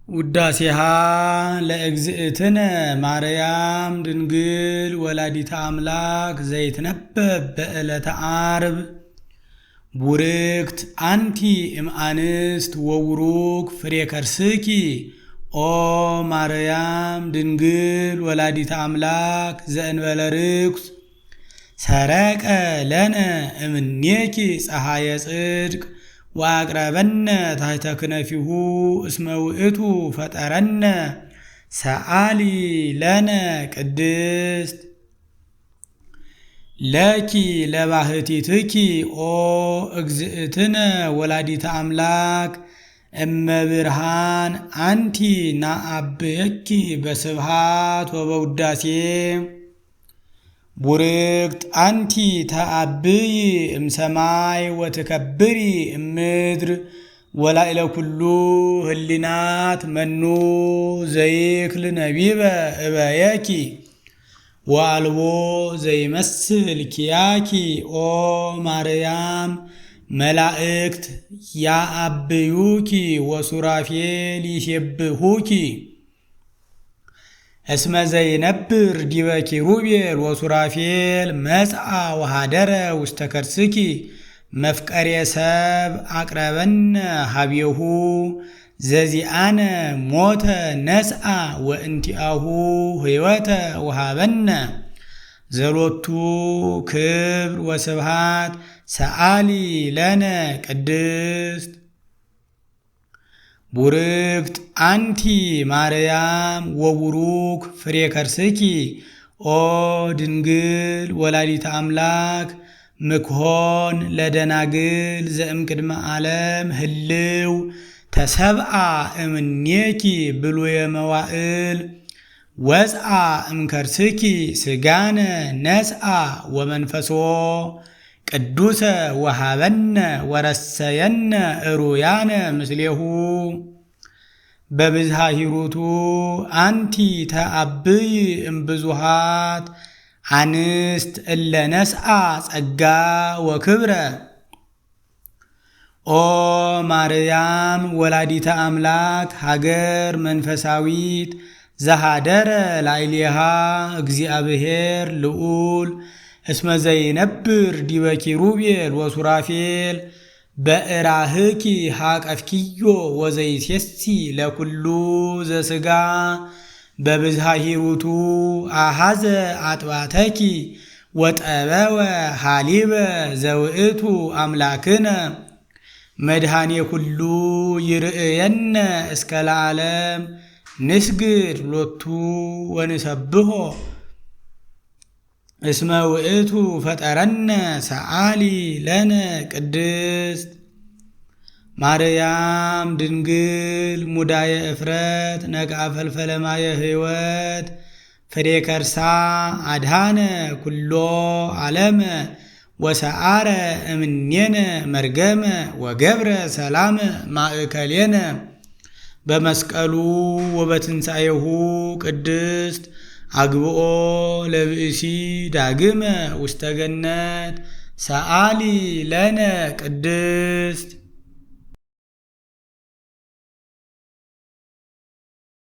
ውዳሴሃ ለእግዝእትነ ማርያም ድንግል ወላዲተ አምላክ ዘይትነበብ በዕለተ ዓርብ። ቡርክት አንቲ እምአንስት ወቡሩክ ፍሬ ከርስኪ ኦ ማርያም ድንግል ወላዲተ አምላክ ዘእንበለ ርኩስ። ሰረቀ ለነ እምኔኪ ፀሐየ ጽድቅ ወአቅረበነ ታሕተ ክነፊሁ እስመ ውእቱ ፈጠረነ። ሰአሊ ለነ ቅድስት ለኪ ለባህቲትኪ ኦ እግዝእትነ ወላዲተ አምላክ እመብርሃን አንቲ ናአብየኪ በስብሃት ወበውዳሴ። ቡርክት አንቲ ተአብይ እምሰማይ ወትከብሪ እምድር ወላዕለ ኩሉ ህሊናት መኑ ዘይክል ነቢበ እበየኪ ወአልቦ ዘይመስል ኪያኪ ኦ ማርያም። መላእክት ያአብዩኪ ወሱራፌል ይሴብሑኪ እስመ ዘይነብር ዲበ ኪሩቤል ወሱራፌል መጽአ ወሃደረ ውስተ ከርስኪ። መፍቀሬ ሰብ አቅረበነ ሀቤሁ ዘዚአነ ሞተ ነስአ ወእንቲአሁ ሕይወተ ወሃበነ። ዘሎቱ ክብር ወስብሃት ሰአሊ ለነ ቅድስት። ቡርክት አንቲ ማርያም ወቡሩክ ፍሬ ከርስኪ ኦ ድንግል ወላዲተ አምላክ። ምክሆን ለደናግል ዘእምቅድመ ዓለም ህልው ተሰብአ እምኔኪ ብሉየ መዋእል። ወፅአ እምከርስኪ ስጋነ ነስአ ወመንፈሶ ቅዱሰ ወሃበነ ወረሰየነ እሩያነ ምስሌሁ። በብዝሃ ሂሩቱ አንቲ ተአብይ እምብዙሃት አንስት እለ ነስአ ጸጋ ወክብረ። ኦ ማርያም ወላዲተ አምላክ ሀገር መንፈሳዊት ዘሃደረ ላዕሌሃ እግዚአብሔር ልዑል እስመ ዘይነብር ዲበ ኪሩቤል ወሱራፌል። በእራህኪ ሃቀፍኪዮ ወዘይሴሲ ለኩሉ ዘሥጋ። በብዝሃ ሂሩቱ አሃዘ አጥባተኪ ወጠበወ ሃሊበ ዘውእቱ አምላክነ። መድኃኔ ኩሉ ይርእየነ እስከ ለዓለም ንስግድ ሎቱ ወንሰብሖ እስመ ውእቱ ፈጠረነ። ሰአሊ ለነ ቅድስት ማርያም ድንግል ሙዳየ እፍረት ነቅዐ ፈልፈለ ማየ ሕይወት። ፍሬ ከርሳ አድሃነ ኩሎ ዓለመ ወሰአረ እምኔነ መርገመ ወገብረ ሰላመ ማእከሌነ። በመስቀሉ ወበትንሣኤሁ ቅድስት አግብኦ ለብእሲ ዳግመ ውስተ ገነት። ሰአሊ ለነ ቅድስት